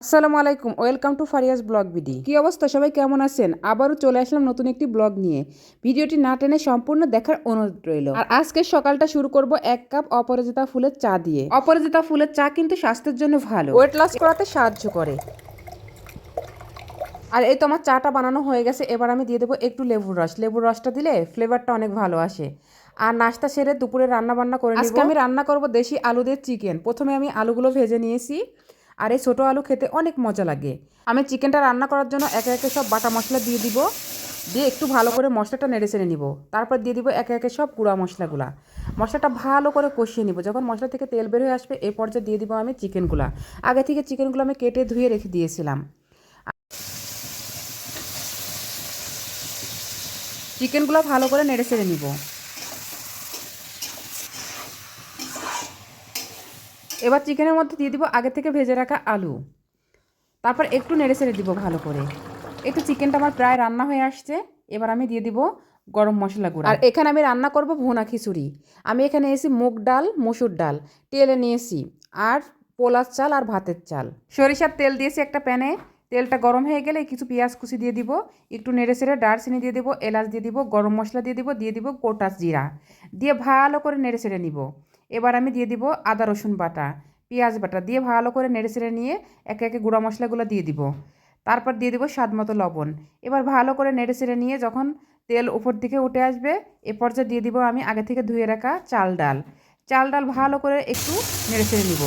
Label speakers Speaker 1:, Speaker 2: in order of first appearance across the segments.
Speaker 1: আসসালামু আলাইকুম, welcome to ফারিয়াস blog BD. কি অবস্থা, সবাই কেমন আছেন? আবারও চলে আসলাম নতুন একটি ব্লগ নিয়ে। ভিডিওটি না টেনে সম্পূর্ণ দেখার অনুরোধ রইল। আর আজকে সকালটা শুরু করব 1 কাপ অপরাজিতা ফুলের চা দিয়ে। অপরাজিতা ফুলের চা কিন্তু স্বাস্থ্যের জন্য ভালো, ওয়েট লস করাতে সাহায্য করে। আর এই তো আমার চাটা বানানো হয়ে গেছে। এবার আমি দিয়ে দেবো একটু লেবুর রস। লেবুর রসটা দিলে ফ্লেভারটা অনেক ভালো আসে। আর নাস্তা সেরে দুপুরে রান্না বান্না করে নিব। আজকে আমি রান্না করব দেশি আলু দিয়ে চিকেন। প্রথমে আমি আলুগুলো ভেজে নিয়েছি। আর এই ছোটো আলু খেতে অনেক মজা লাগে। আমি চিকেনটা রান্না করার জন্য একে একে সব বাটা মশলা দিয়ে দিব। দিয়ে একটু ভালো করে মশলাটা নেড়ে চেড়ে নিব। তারপর দিয়ে দিব একে একে সব গুঁড়া মশলাগুলা। মশলাটা ভালো করে কষিয়ে নিব। যখন মশলা থেকে তেল বের হয়ে আসবে এই পর্যায়ে দিয়ে দিব আমি চিকেনগুলা। আগে থেকে চিকেনগুলো আমি কেটে ধুয়ে রেখে দিয়েছিলাম। চিকেনগুলো ভালো করে নেড়ে চেড়ে নিব। এবার চিকেনের মধ্যে দিয়ে দিব আগে থেকে ভেজে রাখা আলু। তারপর একটু নেড়ে চেড়ে দিব ভালো করে। একটু চিকেনটা আমার প্রায় রান্না হয়ে আসছে। এবার আমি দিয়ে দিব গরম মশলা গুঁড়া। আর এখানে আমি রান্না করব ভুনা খিচুড়ি। আমি এখানে নিয়েছি মুগ ডাল, মসুর ডাল, তেলে নিয়েছি, আর পোলার চাল আর ভাতের চাল। সরিষার তেল দিয়েছি একটা প্যানে। তেলটা গরম হয়ে গেলে কিছু পেঁয়াজ কুচি দিয়ে দিব, একটু নেড়ে চেড়ে দারচিনি দিয়ে দিব, এলাচ দিয়ে দিব, গরম মশলা দিয়ে দিব গোটা জিরা দিয়ে ভালো করে নেড়ে চেড়ে নিব। এবার আমি দিয়ে দিব আদা রসুন বাটা, পেঁয়াজ বাটা দিয়ে ভালো করে নেড়ে চেড়ে নিয়ে একে একে গুঁড়া মশলাগুলো দিয়ে দিব। তারপর দিয়ে দিব স্বাদ মতো লবণ। এবার ভালো করে নেড়ে চেড়ে নিয়ে যখন তেল উপর দিকে উঠে আসবে এ পর্যায়ে দিয়ে দিব আমি আগে থেকে ধুয়ে রাখা চাল ডাল। চাল ডাল ভালো করে একটু নেড়ে চেড়ে নিব।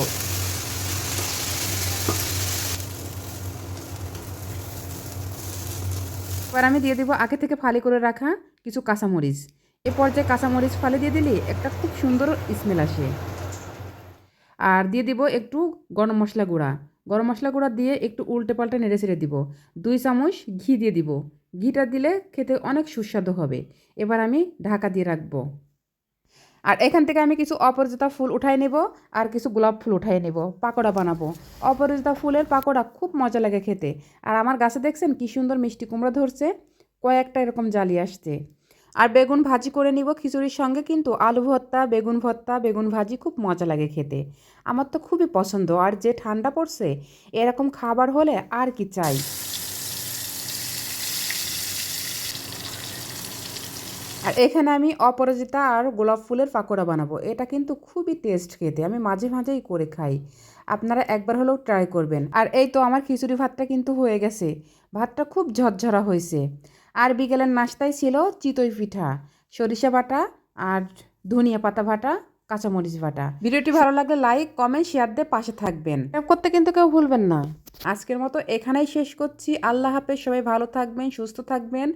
Speaker 1: এবার আমি দিয়ে দিব আগে থেকে ফালি করে রাখা কিছু কাঁচামরিচ। এ পর্যায়ে কাঁচামরিচ ফালি দিয়ে দিলে একটা খুব সুন্দর স্মেল আসে। আর দিয়ে দিব একটু গরম মশলা গুঁড়া। গরম মশলা গুঁড়া দিয়ে একটু উল্টে পাল্টে নেড়ে ছেড়ে দিব। 2 চামচ ঘি দিয়ে দিব। ঘিটা দিলে খেতে অনেক সুস্বাদু হবে। এবার আমি ঢাকা দিয়ে রাখবো। আর এখান থেকে আমি কিছু অপরাজিতা ফুল উঠাই নেব, আর কিছু গোলাপ ফুল উঠাই নেব, পাকোড়া বানাবো। অপরাজিতা ফুলের পাকোড়া খুব মজা লাগে খেতে। আর আমার গাছে দেখছেন কি সুন্দর মিষ্টি কুমড়া ধরছে, কয়েকটা এরকম জালি আসছে। আর বেগুন ভাজি করে নিব খিচুড়ির সঙ্গে। কিন্তু আলু ভর্তা, বেগুন ভাজি খুব মজা লাগে খেতে। আমার তো খুবই পছন্দ। আর যে ঠান্ডা পড়ছে, এরকম খাবার হলে আর কি চাই। আর এখানে আমি অপরাজিতা আর গোলাপ ফুলের পাকোড়া বানাবো। এটা কিন্তু খুবই টেস্ট খেতে, আমি মাঝে মাঝেই করে খাই। আপনারা একবার হলেও ট্রাই করবেন। আর এই তো আমার খিচুড়ি ভাতটা কিন্তু হয়ে গেছে। ভাতটা খুব ঝরঝরা হয়েছে। আর বিকেলের নাস্তায় ছিল চিতই পিঠা, সরিষা বাটা, আর ধনিয়া পাতা বাটা, কাঁচামরিচ বাটা। ভিডিওটি ভালো লাগলে লাইক, কমেন্ট, শেয়ার দিয়ে পাশে থাকবেন। করতে কিন্তু কেউ ভুলবেন না। আজকের মতো এখানেই শেষ করছি। আল্লাহ হাফেজ। সবাই ভালো থাকবেন, সুস্থ থাকবেন।